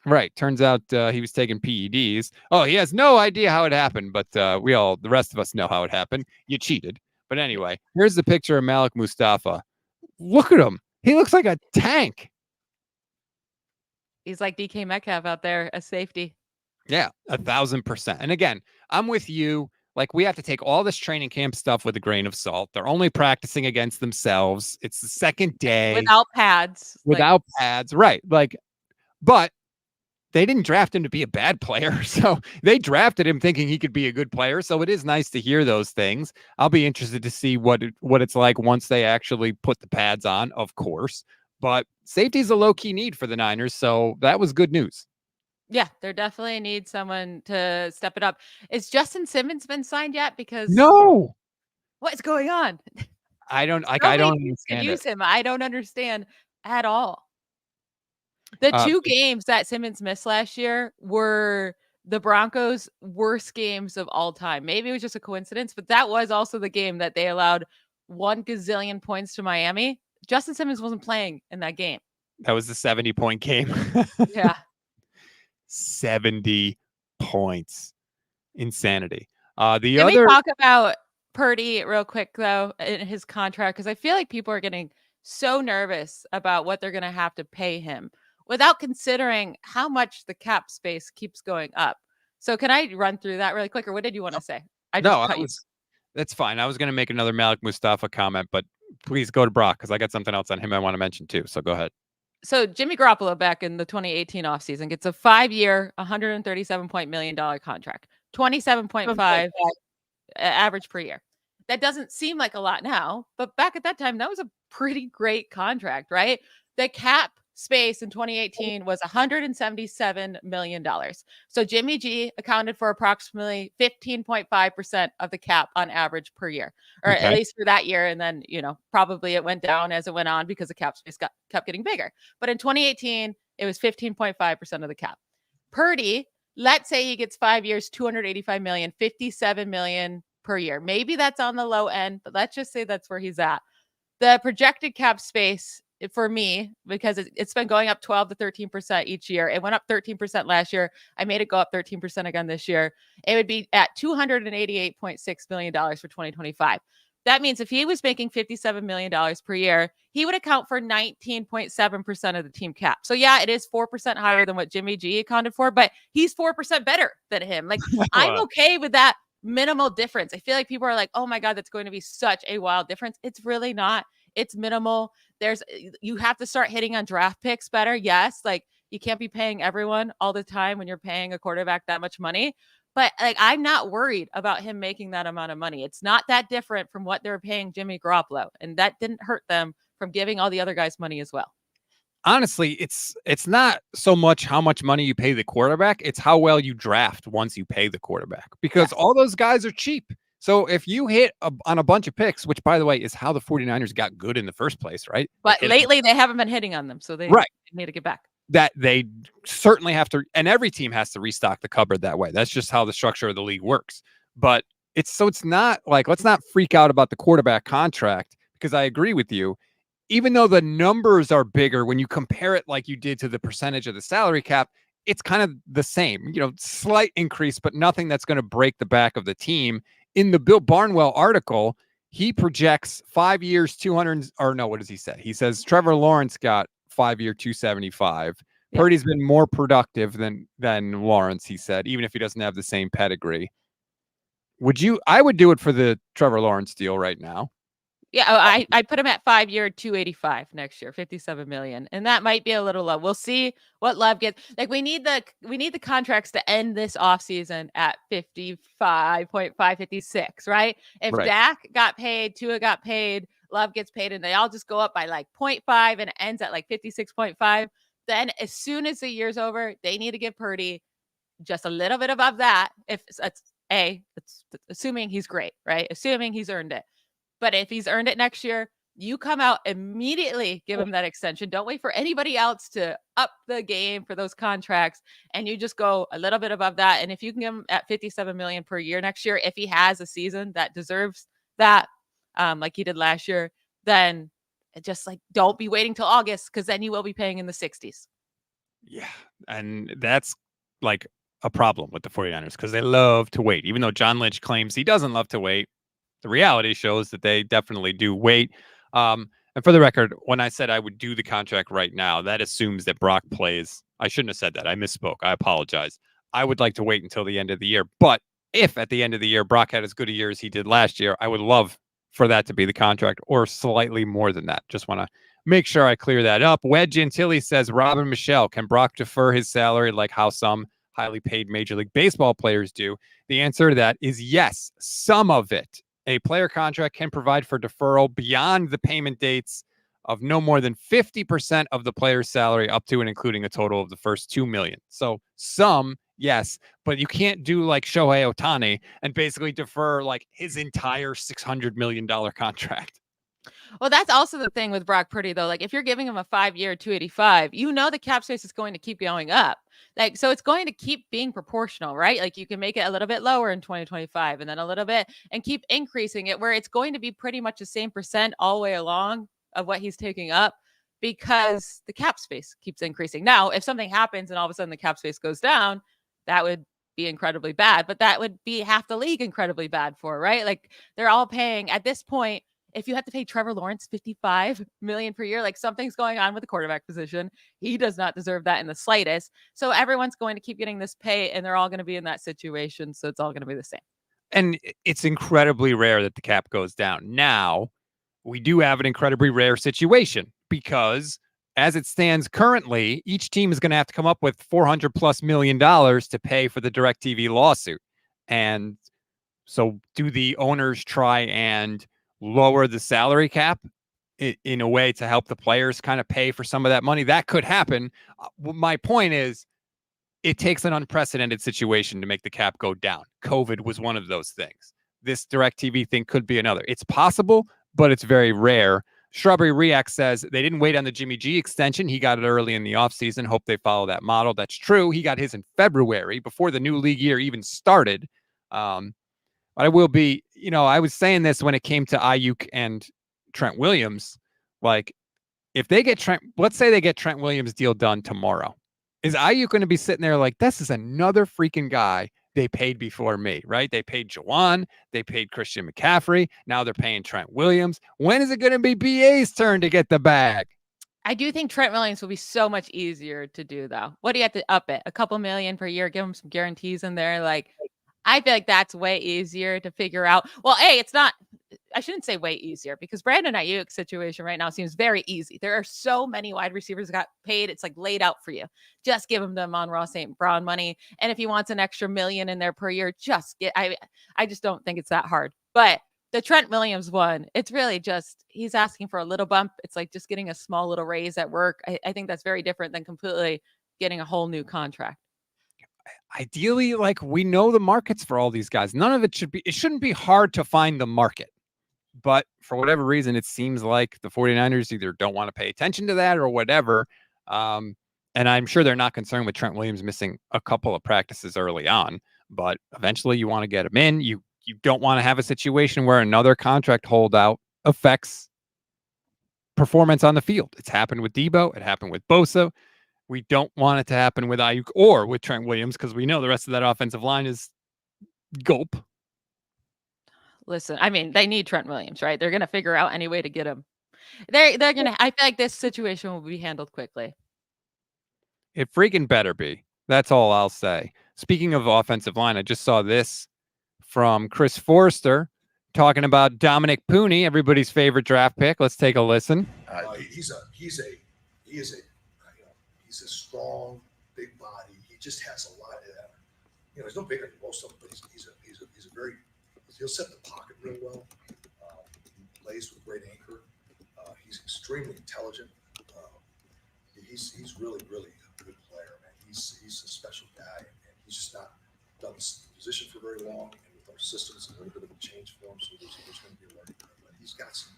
Right. Turns out he was taking PEDs. Oh, he has no idea how it happened, but the rest of us know how it happened. You cheated. But anyway, here's the picture of Malik Mustafa. Look at him. He looks like a tank.
He's like DK Metcalf out there, a safety.
Yeah, 1,000%. And again, I'm with you. Like, we have to take all this training camp stuff with a grain of salt. They're only practicing against themselves. It's the second day.
Without pads.
Pads. Right. Like, but they didn't draft him to be a bad player. So they drafted him thinking he could be a good player. So it is nice to hear those things. I'll be interested to see what it's like once they actually put the pads on, of course. But safety is a low-key need for the Niners. So that was good news.
Yeah, they definitely need someone to step it up. Is Justin Simmons been signed yet? Because
no,
what's going on?
I don't understand
use him. I don't understand at all. The two games that Simmons missed last year were the Broncos' worst games of all time. Maybe it was just a coincidence, but that was also the game that they allowed 1 gazillion points to Miami. Justin Simmons wasn't playing in that game.
That was the 70-point game.
Yeah.
70 points. Insanity.
Can we talk about Purdy real quick, though, in his contract? Because I feel like people are getting so nervous about what they're going to have to pay him without considering how much the cap space keeps going up. So can I run through that really quick, or what did you want to say?
That's fine. I was going to make another Malik Mustafa comment, but please go to Brock, because I got something else on him I want to mention too. So go ahead.
So Jimmy Garoppolo back in the 2018 offseason gets a 5-year, $137 million contract, 27.5 average per year. That doesn't seem like a lot now, but back at that time, that was a pretty great contract, right? The cap space in 2018 was $177 million. So Jimmy G accounted for approximately 15.5% of the cap on average per year, or at least for that year. And then, probably it went down as it went on because the cap space kept getting bigger. But in 2018, it was 15.5% of the cap. Purdy, let's say he gets 5 years, $285 million, $57 million per year. Maybe that's on the low end, but let's just say that's where he's at. The projected cap space for me, because it's been going up 12 to 13% each year. It went up 13% last year. I made it go up 13% again this year. It would be at $288.6 million for 2025. That means if he was making $57 million per year, he would account for 19.7% of the team cap. So yeah, it is 4% higher than what Jimmy G accounted for, but he's 4% better than him. Like, I'm okay with that minimal difference. I feel like people are like, oh my God, that's going to be such a wild difference. It's really not. It's minimal. You have to start hitting on draft picks better. Yes. Like, you can't be paying everyone all the time when you're paying a quarterback that much money. But like, I'm not worried about him making that amount of money. It's not that different from what they're paying Jimmy Garoppolo. And that didn't hurt them from giving all the other guys money as well.
Honestly, it's not so much how much money you pay the quarterback. It's how well you draft once you pay the quarterback, because all those guys are cheap. So if you hit on a bunch of picks, which, by the way, is how the 49ers got good in the first place, right?
But lately they haven't been hitting on them. So they need to get back.
That they certainly have to, and every team has to restock the cupboard that way. That's just how the structure of the league works. But it's not like, let's not freak out about the quarterback contract, because I agree with you. Even though the numbers are bigger, when you compare it like you did to the percentage of the salary cap, it's kind of the same, slight increase, but nothing that's going to break the back of the team. In the Bill Barnwell article, he projects 5 years, 200, or no, what does he say? He says Trevor Lawrence got 5 year, 275.
Yeah.
Purdy's been more productive than Lawrence, he said, even if he doesn't have the same pedigree. I would do it for the Trevor Lawrence deal right now.
Yeah, I put him at 5-year, 285 next year, 57 million, and that might be a little low. We'll see what Love gets. Like we need the contracts to end this offseason at 55.5, 56, right? If
Right.
Dak got paid, Tua got paid, Love gets paid, and they all just go up by like 0.5 and it ends at like 56.5, then as soon as the year's over, they need to give Purdy just a little bit above that. If it's assuming he's great, right? Assuming he's earned it. But if he's earned it next year, you come out immediately, give him that extension. Don't wait for anybody else to up the game for those contracts. And you just go a little bit above that. And if you can give him at 57 million per year next year, if he has a season that deserves that, like he did last year, then just like don't be waiting till August, because then you will be paying in the 60s.
Yeah. And that's like a problem with the 49ers because they love to wait. Even though John Lynch claims he doesn't love to wait, the reality shows that they definitely do wait. And for the record, when I said I would do the contract right now, that assumes that Brock plays. I shouldn't have said that. I misspoke. I apologize. I would like to wait until the end of the year. But if at the end of the year, Brock had as good a year as he did last year, I would love for that to be the contract or slightly more than that. Just want to make sure I clear that up. Wedge Gentili says, Robin Michelle, can Brock defer his salary like how some highly paid Major League Baseball players do? The answer to that is yes, some of it. A player contract can provide for deferral beyond the payment dates of no more than 50% of the player's salary up to and including a total of the first $2 million. So some, yes, but you can't do like Shohei Ohtani and basically defer like his entire $600 million contract.
Well, that's also the thing with Brock Purdy, though. Like, if you're giving him a 5-year, 285, you know the cap space is going to keep going up. Like, so it's going to keep being proportional, right? Like, you can make it a little bit lower in 2025 and then a little bit and keep increasing it where it's going to be pretty much the same percent all the way along of what he's taking up because the cap space keeps increasing. Now, if something happens and all of a sudden the cap space goes down, that would be incredibly bad, but that would be half the league incredibly bad for, right? Like, they're all paying at this point. If you have to pay Trevor Lawrence $55 million per year, like something's going on with the quarterback position. He does not deserve that in the slightest. So everyone's going to keep getting this pay and they're all going to be in that situation. So it's all going to be the same.
And it's incredibly rare that the cap goes down. Now, we do have an incredibly rare situation because as it stands currently, each team is going to have to come up with $400+ million to pay for the DirecTV lawsuit. And so do the owners try and lower the salary cap in a way to help the players kind of pay for some of that money? That could happen. My point is, it takes an unprecedented situation to make the cap go down. COVID was one of those things. This DirecTV thing could be another. It's possible, but it's very rare. Strawberry React says they didn't wait on the Jimmy G extension. He got it early in the offseason. Hope they follow that model. That's true. He got his in February before the new league year even started. But I will be, I was saying this when it came to Ayuk and Trent Williams. Like, if they get let's say they get Trent Williams' deal done tomorrow. Is Ayuk going to be sitting there like, this is another freaking guy they paid before me, right? They paid Jawan. They paid Christian McCaffrey. Now they're paying Trent Williams. When is it going to be BA's turn to get the bag?
I do think Trent Williams will be so much easier to do, though. What do you have to up it? A couple million per year, give him some guarantees in there. Like, I feel like that's way easier to figure out. Well, it's not, I shouldn't say way easier because Brandon Ayuk's situation right now seems very easy. There are so many wide receivers that got paid. It's like laid out for you. Just give him the Amon-Ra St. Brown money. And if he wants an extra million in there per year, I just don't think it's that hard. But the Trent Williams one, it's really just, he's asking for a little bump. It's like just getting a small little raise at work. I think that's very different than completely getting a whole new contract.
Ideally, like, we know the markets for all these guys. None of it shouldn't be hard to find the market. But for whatever reason, it seems like the 49ers either don't want to pay attention to that or whatever. And I'm sure they're not concerned with Trent Williams missing a couple of practices early on, but eventually you want to get him in. You don't want to have a situation where another contract holdout affects performance on the field. It's happened with Debo. It happened with Bosa. We don't want it to happen with Ayuk or with Trent Williams because we know the rest of that offensive line is gulp.
Listen, I mean, they need Trent Williams, right? They're going to figure out any way to get him. They're going to, I feel like this situation will be handled quickly.
It freaking better be. That's all I'll say. Speaking of offensive line, I just saw this from Chris Forrester talking about Dominic Pooney, everybody's favorite draft pick. Let's take a listen.
He's a strong, big body. He just has a lot of that. He's no bigger than most of them, but he's a very, he'll set the pocket real well. He plays with great anchor. He's extremely intelligent. He's really a good player, man. He's a special guy, and he's just not done this position for very long. And with our systems, a little bit of a change for him, so there's going to be a learning curve. But he's got some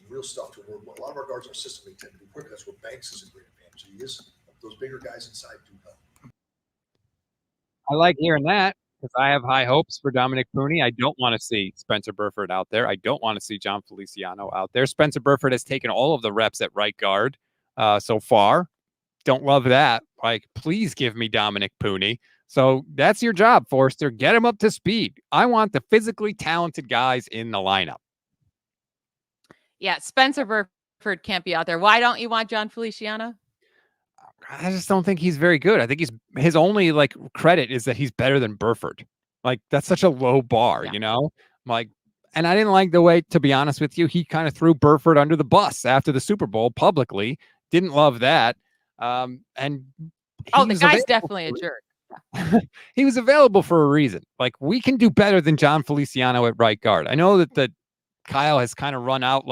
real stuff to work. A lot of our guards in our system, they tend to be quicker. That's where Banks is a great advantage. He is, those bigger guys inside do help.
I like hearing that because I have high hopes for Dominic Pooney. I don't want to see Spencer Burford out there. I don't want to see John Feliciano out there. Spencer Burford has taken all of the reps at right guard so far. Don't love that. Like, please give me Dominic Pooney. So that's your job, Forrester. Get him up to speed. I want the physically talented guys in the lineup.
Yeah, Spencer Burford can't be out there. Why don't you want John Feliciano?
I just don't think he's very good. I think his only credit is that he's better than Burford. Like, that's such a low bar, and I didn't like the way, to be honest with you, he kind of threw Burford under the bus after the Super Bowl publicly. Didn't love that. And
the guy's definitely a jerk.
He was available for a reason. Like, we can do better than John Feliciano at right guard. I know that Kyle has kind of run out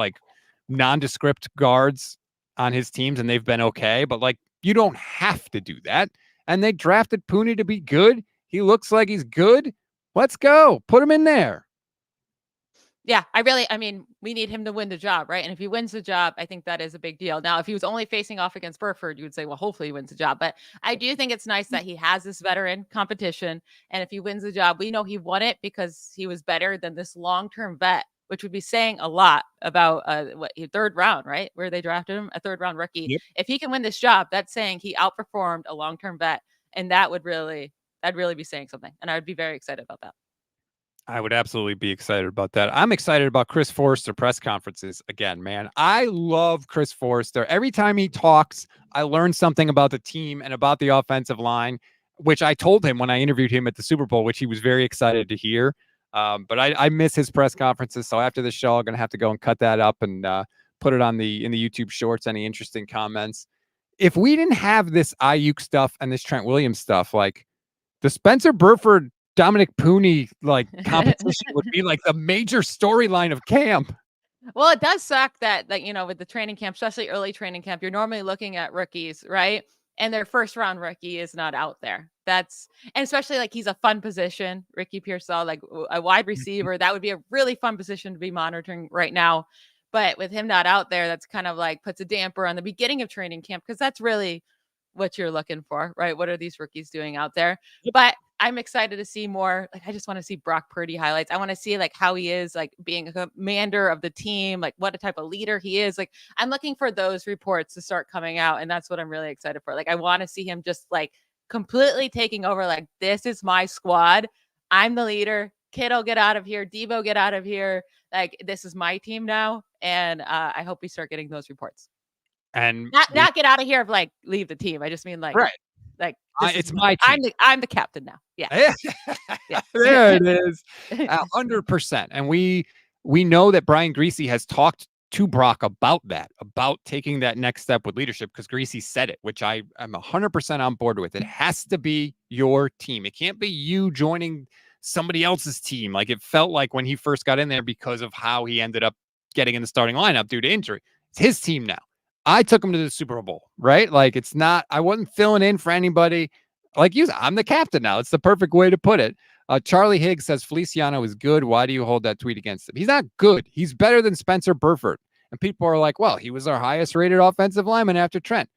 nondescript guards on his teams and they've been okay, but you don't have to do that. And they drafted Pooney to be good. He looks like he's good. Let's go. Put him in there.
Yeah, we need him to win the job, right? And if he wins the job, I think that is a big deal. Now, if he was only facing off against Burford, you would say, well, hopefully he wins the job. But I do think it's nice that he has this veteran competition. And if he wins the job, we know he won it because he was better than this long-term vet, which would be saying a lot about third round, right? Where they drafted him, a third round rookie.
Yep.
If he can win this job, that's saying he outperformed a long-term vet. And that'd really be saying something. And I would be very excited about that.
I would absolutely be excited about that. I'm excited about Chris Forrester press conferences again, man. I love Chris Forrester. Every time he talks, I learn something about the team and about the offensive line, which I told him when I interviewed him at the Super Bowl, which he was very excited to hear. But I miss his press conferences. So after the show, I'm going to have to go and cut that up and put it in the YouTube shorts. Any interesting comments? If we didn't have this Ayuk stuff and this Trent Williams stuff, the Spencer Burford Dominic Pooney competition would be the major storyline of camp.
Well, it does suck that with the training camp, especially early training camp, you're normally looking at rookies, right? And their first round rookie is not out there. And especially he's a fun position, Ricky Pearsall, a wide receiver. That would be a really fun position to be monitoring right now. But with him not out there, that's kind of puts a damper on the beginning of training camp, because that's really what you're looking for, right? What are these rookies doing out there? But I'm excited to see more. I just want to see Brock Purdy highlights. I want to see how he is being a commander of the team, what a type of leader he is. I'm looking for those reports to start coming out, and that's what I'm really excited for. I want to see him just completely taking over. This is my squad. I'm the leader. Kittle, get out of here. Devo, get out of here. This is my team now, and I hope we start getting those reports.
And
not get out of here of leave the team. I just mean
right. It's my team.
I'm the captain now. Yeah.
Yeah. There it is. 100%. And we know that Brian Griese has talked to Brock about that, about taking that next step with leadership, because Griese said it, which I am 100% on board with. It has to be your team. It can't be you joining somebody else's team. It felt like when he first got in there, because of how he ended up getting in the starting lineup due to injury. It's his team now. I took him to the Super Bowl, right? It's not, I wasn't filling in for anybody. I'm the captain now. It's the perfect way to put it. Charlie Higgs says Feliciano is good. Why do you hold that tweet against him? He's not good. He's better than Spencer Burford. And people are like, well, he was our highest rated offensive lineman after Trent.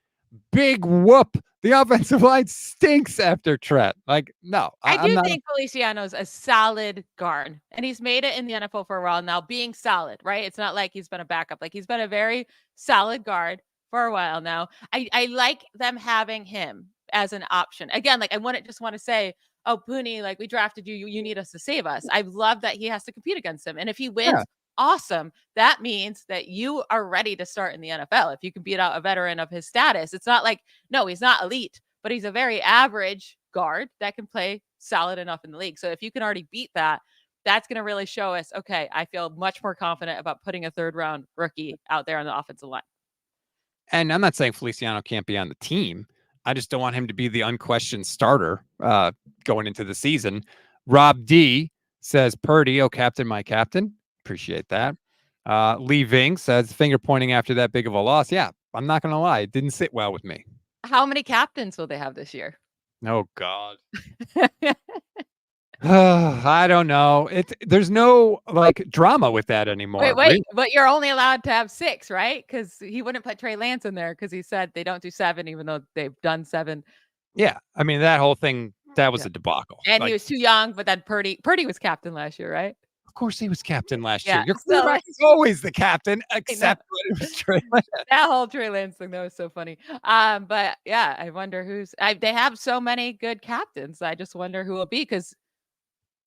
Big whoop. The offensive line stinks after Trent. No.
I do think Feliciano's a solid guard, and he's made it in the NFL for a while now, being solid, right? It's not like he's been a backup. He's been a very solid guard for a while now. I like them having him as an option. Again, I wouldn't just want to say, oh, Pooney, we drafted you. You need us to save us. I love that he has to compete against him. And if he wins, awesome. That means that you are ready to start in the NFL. If you can beat out a veteran of his status, it's not no, he's not elite, but he's a very average guard that can play solid enough in the league. So if you can already beat that, that's going to really show us, okay, I feel much more confident about putting a 3rd round rookie out there on the offensive line.
And I'm not saying Feliciano can't be on the team. I just don't want him to be the unquestioned starter going into the season. Rob D says, Purdy, oh, captain, my captain. Appreciate that. Lee Ving says, finger pointing after that big of a loss. Yeah, I'm not going to lie. It didn't sit well with me.
How many captains will they have this year?
Oh, God. I don't know. There's no like drama with that anymore.
Wait,
Really?
but you're only allowed to have 6, right? Because he wouldn't put Trey Lance in there because he said they don't do 7, even though they've done 7.
Yeah, I mean that whole thing, that was a debacle.
And he was too young, but then Purdy was captain last year, right?
Of course he was captain last
Yeah,
year. Your
so-
quarterback is always the captain, except when it was Trey Lance.
That whole Trey Lance thing, that was so funny. But yeah, I wonder they have so many good captains. I just wonder who will be, because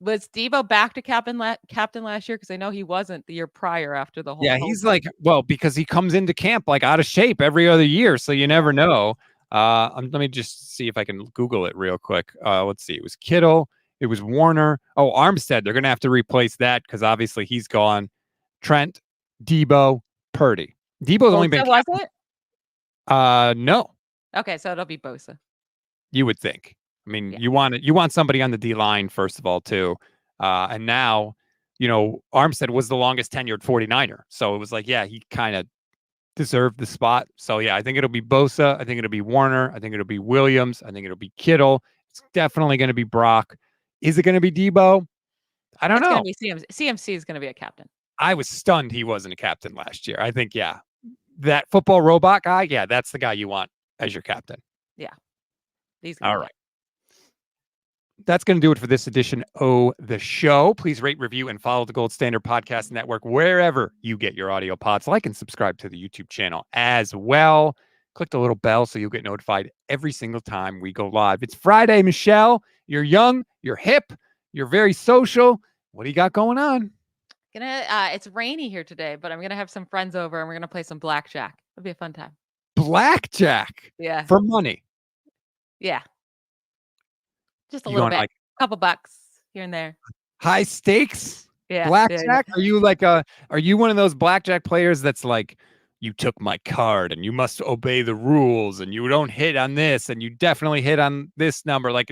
was Debo back to captain last year? Because I know he wasn't the year prior after the whole.
Yeah, he's like, well, because he comes into camp like out of shape every other year, so you never know. Let me just see if I can Google it real quick. Let's see. It was Kittle. It was Warner. Oh, Armstead. They're going to have to replace that because obviously he's gone. Trent, Debo, Purdy. Debo's only been.
Was it?
No.
Okay, so it'll be Bosa.
You would think. I mean,
Yeah.
you want somebody on the D line first of all too, and now, Armstead was the longest tenured 49er, so it was like, yeah, he kind of deserved the spot. So yeah, I think it'll be Bosa. I think it'll be Warner. I think it'll be Williams. I think it'll be Kittle. It's definitely going to be Brock. Is it going to be Debo? I don't know.
It's going to be CMC is going to be a captain.
I was stunned he wasn't a captain last year. I think, yeah, that football robot guy, yeah, that's the guy you want as your captain.
Yeah.
All right. That's going to do it for this edition of the show. Please rate, review, and follow the Gold Standard Podcast Network wherever you get your audio pods. Like and subscribe to the YouTube channel as well. Click the little bell so you'll get notified every single time we go live. It's Friday, Michelle. You're young, you're hip, you're very social. What do you got going on?
It's rainy here today, but I'm gonna have some friends over and we're gonna play some blackjack. It'll be a fun time.
Blackjack.
Yeah.
For money.
Yeah. Just a
You
little
going
bit.
like
couple bucks here and there.
high stakes?
Yeah.
Blackjack? Are you are you one of those blackjack players that's like, you took my card and you must obey the rules and you don't hit on this and you definitely hit on this number? Like,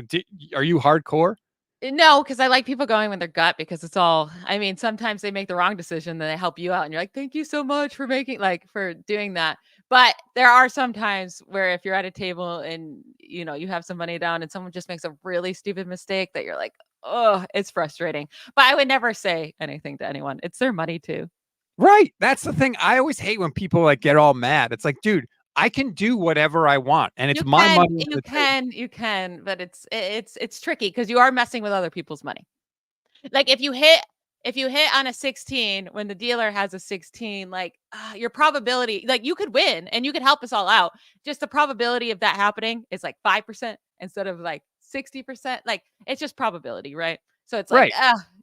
are you hardcore?
No, because I like people going with their gut, because it's all, I mean, sometimes they make the wrong decision, then they help you out and you're like, thank you so much for for doing that. But there are some times where if you're at a table and, you have some money down and someone just makes a really stupid mistake that you're like, oh, it's frustrating. But I would never say anything to anyone. It's their money too.
Right. That's the thing. I always hate when people get all mad. It's like, dude, I can do whatever I want, and it's my money.
You can, but it's tricky because you are messing with other people's money. Like if you hit on a 16 when the dealer has a 16, your probability, you could win and you could help us all out. Just the probability of that happening is 5% instead of 60%. It's just probability, right? So it's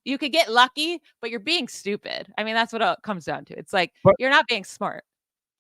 you could get lucky, but you're being stupid. I mean, that's what it comes down to. It's you're not being smart.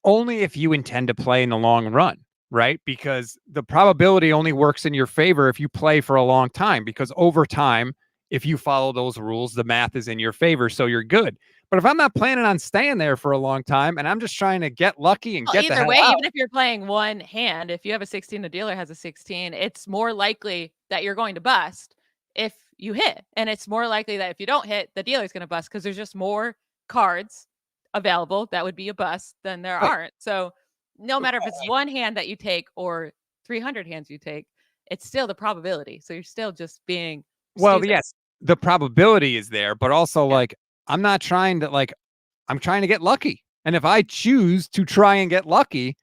Only if you intend to play in the long run, right? Because the probability only works in your favor if you play for a long time, because over time, if you follow those rules, the math is in your favor, so you're good. But if I'm not planning on staying there for a long time and I'm just trying to get lucky and get the hell out,
even if you're playing one hand, if you have a 16, the dealer has a 16, it's more likely that you're going to bust if you hit. And it's more likely that if you don't hit, the dealer's going to bust because there's just more cards available that would be a bust than there aren't. So no matter if it's one hand that you take or 300 hands you take, it's still the probability. So you're still just being stupid.
Yes, the probability is there, but also I'm not trying to I'm trying to get lucky. And if I choose to try and get lucky,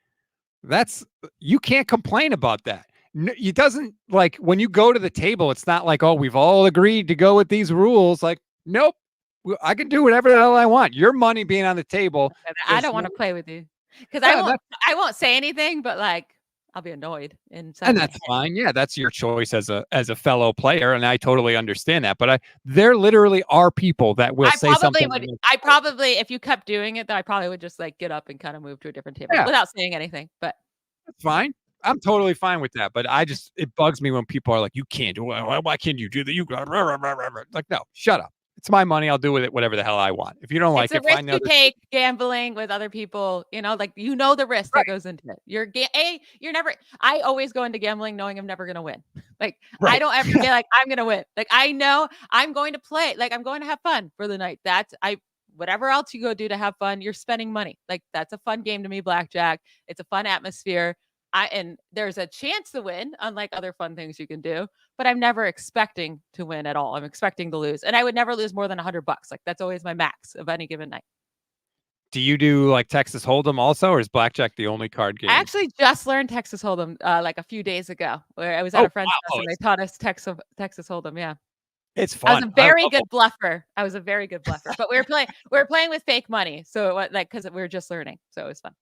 you can't complain about that. It doesn't when you go to the table, it's not oh, we've all agreed to go with these rules. Nope. I can do whatever the hell I want. Your money being on the table.
I don't want to play with you because I won't say anything, but I'll be annoyed. And
that's fine. Yeah, that's your choice as a fellow player, and I totally understand that. But there literally are people that will say something.
I probably, if you kept doing it, then I probably would just get up and kind of move to a different table without saying anything. But
that's fine. I'm totally fine with that, but it bugs me when people are like, "You can't do it. Why can't you do that?" Like, no, shut up. It's my money. I'll do with it whatever the hell I want. If you don't like
It's a
it,
risk
find
you
other.
take gambling with other people, like the risk that goes into it. You're never I always go into gambling knowing I'm never gonna win. Like I
Right.
don't ever be like I'm gonna win. Like I know I'm going to play, like I'm going to have fun for the night. Whatever else you go do to have fun, you're spending money. Like that's a fun game to me, blackjack. It's a fun atmosphere. And there's a chance to win, unlike other fun things you can do, but I'm never expecting to win at all. I'm expecting to lose. And I would never lose more than $100. Like that's always my max of any given night.
Do you do like Texas Hold'em also, or is blackjack the only card game?
I actually just learned Texas Hold'em like a few days ago, where I was at a friend's house and they taught us Texas Hold'em. Yeah.
It's
I was
fun.
a very good bluffer. But we were playing with fake money. So it was because we were just learning. So it was fun.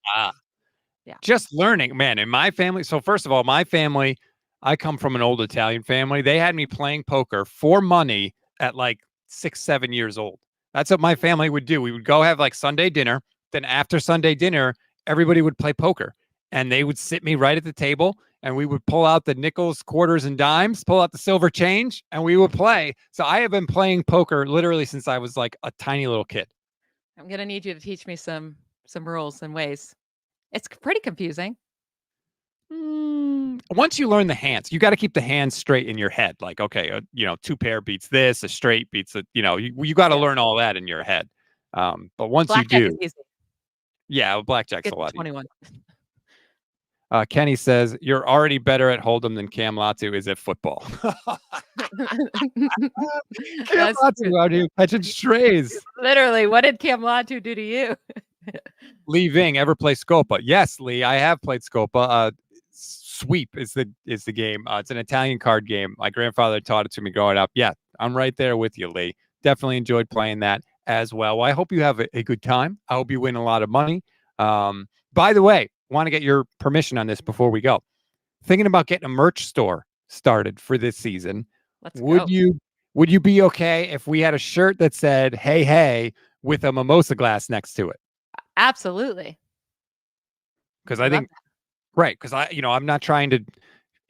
Yeah.
Just learning, man. In my family, so first of all, my family, I come from an old Italian family. They had me playing poker for money at like 6, 7 years old. That's what my family would do. We would go have like Sunday dinner. Then after Sunday dinner, everybody would play poker. And they would sit me right at the table and we would pull out the nickels, quarters, and dimes, pull out the silver change, and we would play. So I have been playing poker literally since I was like a tiny little kid.
I'm going to need you to teach me some rules and ways. It's pretty confusing.
Once you learn the hands, you got to keep the hands straight in your head. Like, okay, 2 pair beats this, a straight beats it. You got to learn all that in your head. But once
Blackjack
you
is
do,
easy.
yeah, blackjack's
Get
a lot.
21.
Kenny says you're already better at Hold'em than Cam Latu is at football. Cam Latu out here catching strays.
Literally, what did Cam Latu do to you?
Lee Ving, ever play Scopa? Yes, Lee, I have played Scopa. Sweep is the game. It's an Italian card game. My grandfather taught it to me growing up. Yeah, I'm right there with you, Lee. Definitely enjoyed playing that as well. Well, I hope you have a good time. I hope you win a lot of money. By the way, want to get your permission on this before we go. Thinking about getting a merch store started for this season. Would you be okay if we had a shirt that said "Hey, hey" with a mimosa glass next to it?
Absolutely.
Because I think, right, because I'm not trying to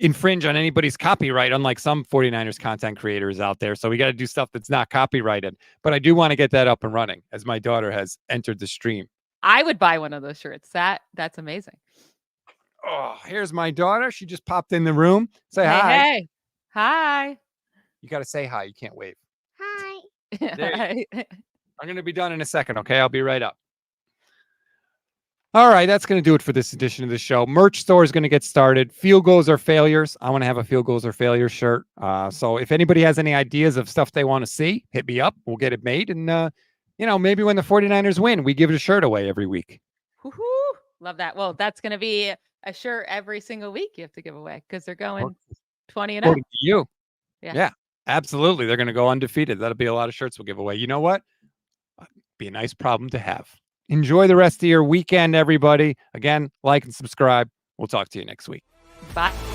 infringe on anybody's copyright, unlike some 49ers content creators out there. So we got to do stuff that's not copyrighted. But I do want to get that up and running as my daughter has entered the stream.
I would buy one of those shirts. That's amazing.
Oh, here's my daughter. She just popped in the room. Say hi.
Hey. Hi.
You got to say hi. You can't wave.
Hi.
Hi.
I'm going to be done in a second. Okay. I'll be right up. All right. That's going to do it for this edition of the show. Merch store is going to get started. Field goals or failures. I want to have a field goals or failures shirt. So if anybody has any ideas of stuff they want to see, hit me up. We'll get it made. And, maybe when the 49ers win, we give a shirt away every week.
Woo-hoo. Love that. Well, that's going to be a shirt every single week you have to give away because they're going 20-0.
According to you.
Yeah,
absolutely. They're going to go undefeated. That'll be a lot of shirts we'll give away. You know what? Be a nice problem to have. Enjoy the rest of your weekend, everybody. Again, like and subscribe. We'll talk to you next week.
Bye.